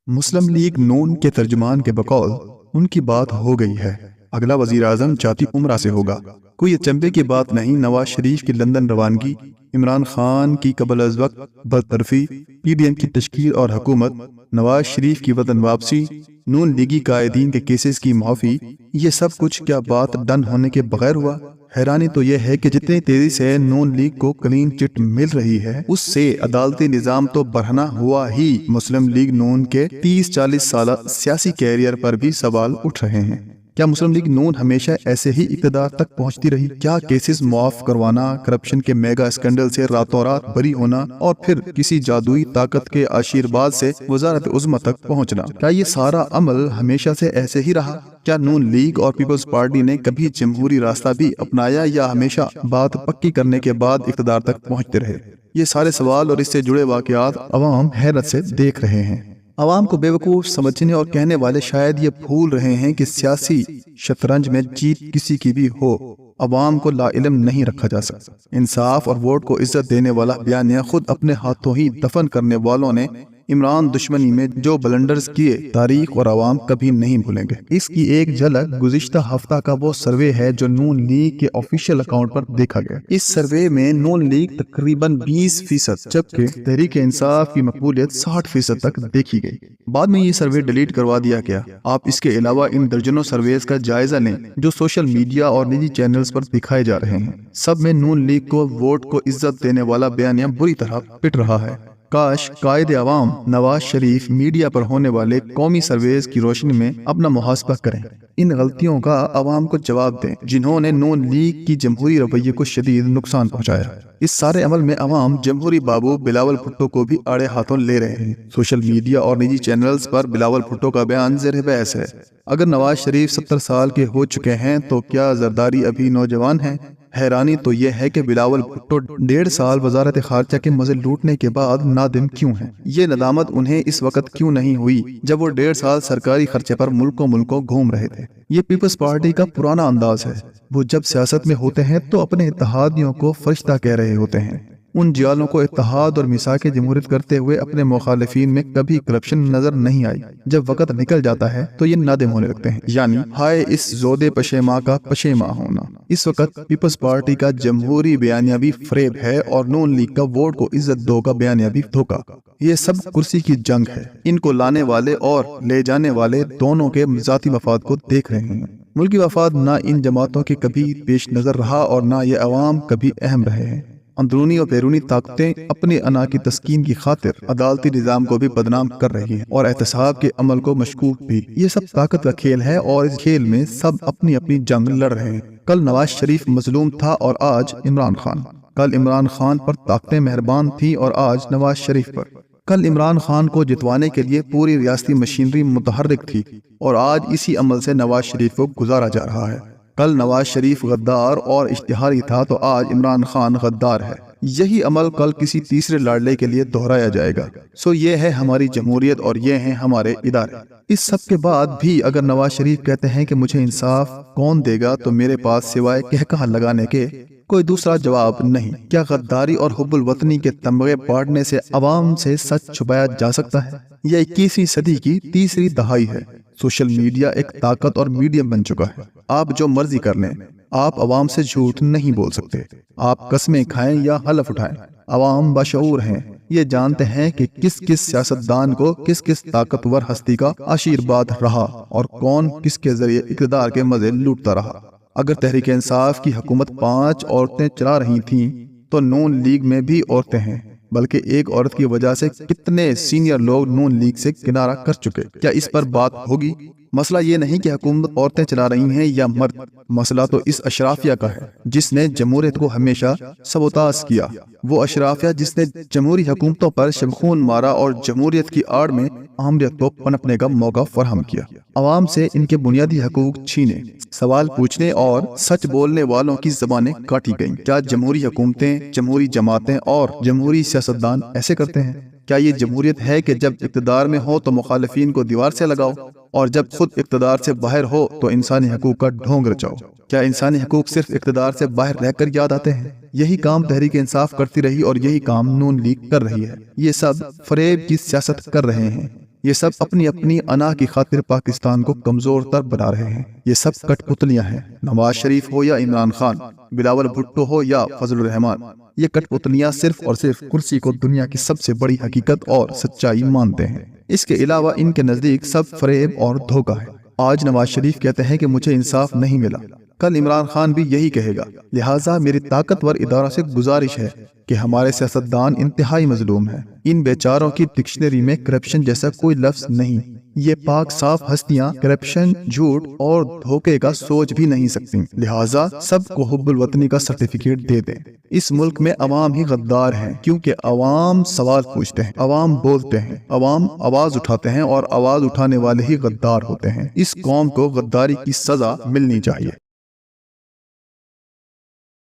مسلم league نون کے ترجمان کے بقول ان کی بات ہو گئی ہے، اگلا وزیر اعظم چاہتی عمرہ سے ہوگا۔ کوئی اچنبے کی بات نہیں، نواز شریف کی لندن روانگی، عمران خان کی قبل از وقت برطرفی، پی ڈی ایم کی تشکیل اور حکومت، نواز شریف کی وطن واپسی، نون لیگی قائدین کے کیسز کی معافی، یہ سب کچھ کیا بات ڈن ہونے کے بغیر ہوا؟ حیرانی تو یہ ہے کہ جتنی تیزی سے نون لیگ کو کلین چٹ مل رہی ہے، اس سے عدالتی نظام تو برہنہ ہوا ہی، مسلم لیگ نون کے 30-40 سالہ سیاسی کیریئر پر بھی سوال اٹھ رہے ہیں۔ کیا مسلم لیگ نون ہمیشہ ایسے ہی اقتدار تک پہنچتی رہی؟ کیا کیسز معاف کروانا، کرپشن کے میگا اسکینڈل سے راتوں رات بری ہونا اور پھر کسی جادوئی طاقت کے آشیرواد سے وزارت عظمیٰ تک پہنچنا، کیا یہ سارا عمل ہمیشہ سے ایسے ہی رہا؟ کیا نون لیگ اور پیپلز پارٹی نے کبھی جمہوری راستہ بھی اپنایا یا ہمیشہ بات پکی کرنے کے بعد اقتدار تک پہنچتے رہے؟ یہ سارے سوال اور اس سے جڑے واقعات عوام حیرت سے دیکھ رہے ہیں۔ عوام کو بیوقوف سمجھنے اور کہنے والے شاید یہ بھول رہے ہیں کہ سیاسی شطرنج میں جیت کسی کی بھی ہو، عوام کو لا علم نہیں رکھا جا سکتا۔ انصاف اور ووٹ کو عزت دینے والا بیانیہ خود اپنے ہاتھوں ہی دفن کرنے والوں نے عمران دشمنی میں جو بلنڈرز کیے، تاریخ اور عوام کبھی نہیں بھولیں گے۔ اس کی ایک جھلک گزشتہ ہفتہ کا وہ سروے ہے جو نون لیگ کے آفیشیل اکاؤنٹ پر دیکھا گیا۔ اس سروے میں نون لیگ تقریباً 20% جبکہ تحریک انصاف کی مقبولیت 60% تک دیکھی گئی۔ بعد میں یہ سروے ڈیلیٹ کروا دیا گیا۔ آپ اس کے علاوہ ان درجنوں سرویز کا جائزہ لیں جو سوشل میڈیا اور نجی چینلز پر دکھائے جا رہے ہیں، سب میں نون لیگ کو ووٹ کو عزت دینے والا بیانیہ بری طرح پٹ رہا ہے۔ کاش قائد عوام نواز شریف میڈیا پر ہونے والے قومی سرویز کی روشنی میں اپنا محاسبہ کریں، ان غلطیوں کا عوام کو جواب دیں جنہوں نے نون لیگ کی جمہوری رویے کو شدید نقصان پہنچایا۔ اس سارے عمل میں عوام جمہوری بابو بلاول بھٹو کو بھی آڑے ہاتھوں لے رہے ہیں۔ سوشل میڈیا اور نجی چینلز پر بلاول بھٹو کا بیان زیر بحث ہے۔ اگر نواز شریف 70 سال کے ہو چکے ہیں تو کیا زرداری ابھی نوجوان ہیں؟ حیرانی تو یہ ہے کہ بلاول بھٹو 1.5 سال وزارت خارجہ کے مزے لوٹنے کے بعد نادم کیوں ہیں؟ یہ ندامت انہیں اس وقت کیوں نہیں ہوئی جب وہ 1.5 سال سرکاری خرچے پر ملکوں گھوم رہے تھے؟ یہ پیپلز پارٹی کا پرانا انداز ہے، وہ جب سیاست میں ہوتے ہیں تو اپنے اتحادیوں کو فرشتہ کہہ رہے ہوتے ہیں، ان جیالوں کو اتحاد اور میثاق جمہوریت کرتے ہوئے اپنے مخالفین میں کبھی کرپشن نظر نہیں آئی۔ جب وقت نکل جاتا ہے تو یہ نادم ہونے لگتے ہیں، یعنی ہائے اس زودے پشیماں کا پشیماں ہونا۔ اس وقت پیپلز پارٹی کا جمہوری بیانیہ بھی فریب ہے اور نون لیگ کا ووٹ کو عزت دو کا بیانیہ بھی دھوکا۔ یہ سب کرسی کی جنگ ہے، ان کو لانے والے اور لے جانے والے دونوں کے ذاتی مفاد کو دیکھ رہے ہیں۔ ملکی مفاد نہ ان جماعتوں کے کبھی پیش نظر رہا اور نہ یہ عوام کبھی اہم رہے ہیں۔ اندرونی اور بیرونی طاقتیں اپنے انا کی تسکین کی خاطر عدالتی نظام کو بھی بدنام کر رہی ہیں اور احتساب کے عمل کو مشکوک بھی۔ یہ سب طاقت کا کھیل ہے اور اس کھیل میں سب اپنی اپنی جنگ لڑ رہے ہیں۔ کل نواز شریف مظلوم تھا اور آج عمران خان۔ کل عمران خان پر طاقتیں مہربان تھیں اور آج نواز شریف پر۔ کل عمران خان کو جتوانے کے لیے پوری ریاستی مشینری متحرک تھی اور آج اسی عمل سے نواز شریف کو گزارا جا رہا ہے۔ کل نواز شریف غدار اور اشتہاری تھا تو آج عمران خان غدار ہے۔ یہی عمل کل کسی تیسرے لاڈلے کے لیے دہرایا جائے گا۔ یہ ہے ہماری جمہوریت اور یہ ہیں ہمارے ادارے۔ اس سب کے بعد بھی اگر نواز شریف کہتے ہیں کہ مجھے انصاف کون دے گا تو میرے پاس سوائے کہکہا لگانے کے کوئی دوسرا جواب نہیں۔ کیا غداری اور حب الوطنی کے تمغے بانٹنے سے عوام سے سچ چھپایا جا سکتا ہے؟ یہ 21ویں صدی کی تیسری دہائی ہے۔ سوشل میڈیا ایک طاقت اور میڈیم بن چکا ہے۔ آپ جو مرضی کر لیں، آپ عوام سے جھوٹ نہیں بول سکتے۔ آپ قسمیں کھائیں یا حلف اٹھائیں، عوام باشعور ہیں، یہ جانتے ہیں کہ کس سیاستدان کو کس طاقتور ہستی کا آشیرواد رہا اور کون کس کے ذریعے اقتدار کے مزے لوٹتا رہا۔ اگر تحریک انصاف کی حکومت 5 عورتیں چلا رہی تھیں تو نون لیگ میں بھی عورتیں ہیں، بلکہ ایک عورت کی وجہ سے کتنے سینئر لوگ نون لیگ سے کنارہ کر چکے۔ کیا اس پر بات ہوگی؟ مسئلہ یہ نہیں کہ حکومت عورتیں چلا رہی ہیں یا مرد، مسئلہ تو اس اشرافیہ کا ہے جس نے جمہوریت کو ہمیشہ سبوتاژ کیا، وہ اشرافیہ جس نے جمہوری حکومتوں پر شبخون مارا اور جمہوریت کی آڑ میں اہمیت کو پنپنے کا موقع فراہم کیا، عوام سے ان کے بنیادی حقوق چھینے، سوال پوچھنے اور سچ بولنے والوں کی زبانیں کاٹی گئیں۔ کیا جمہوری حکومتیں، جمہوری جماعتیں اور جمہوری سیاستدان ایسے کرتے ہیں؟ کیا یہ جمہوریت ہے کہ جب اقتدار میں ہو تو مخالفین کو دیوار سے لگاؤ اور جب خود اقتدار سے باہر ہو تو انسانی حقوق کا ڈھونگ رچاؤ؟ کیا انسانی حقوق صرف اقتدار سے باہر رہ کر یاد آتے ہیں؟ یہی کام تحریک انصاف کرتی رہی اور یہی کام نون لیگ کر رہی ہے۔ یہ سب فریب کی سیاست کر رہے ہیں۔ یہ سب اپنی اپنی انا کی خاطر پاکستان کو کمزور تر بنا رہے ہیں۔ یہ سب کٹ پتلیاں ہیں، نواز شریف ہو یا عمران خان، بلاول بھٹو ہو یا فضل الرحمان۔ یہ کٹ پتلیاں صرف اور صرف کرسی کو دنیا کی سب سے بڑی حقیقت اور سچائی مانتے ہیں۔ اس کے علاوہ ان کے نزدیک سب فریب اور دھوکہ ہے۔ آج نواز شریف کہتے ہیں کہ مجھے انصاف نہیں ملا، کل عمران خان بھی یہی کہے گا۔ لہٰذا میری طاقتور اداروں سے گزارش ہے کہ ہمارے سیاستدان انتہائی مظلوم ہیں۔ ان بیچاروں کی ڈکشنری میں کرپشن جیسا کوئی لفظ نہیں۔ یہ پاک صاف ہستیاں کرپشن، جھوٹ اور دھوکے کا سوچ بھی نہیں سکتی۔ لہٰذا سب کو حب الوطنی کا سرٹیفکیٹ دے دیں۔ اس ملک میں عوام ہی غدار ہیں، کیونکہ عوام سوال پوچھتے ہیں، عوام بولتے ہیں، عوام آواز اٹھاتے ہیں، اور آواز اٹھانے والے ہی غدار ہوتے ہیں۔ اس قوم کو غداری کی سزا ملنی چاہیے۔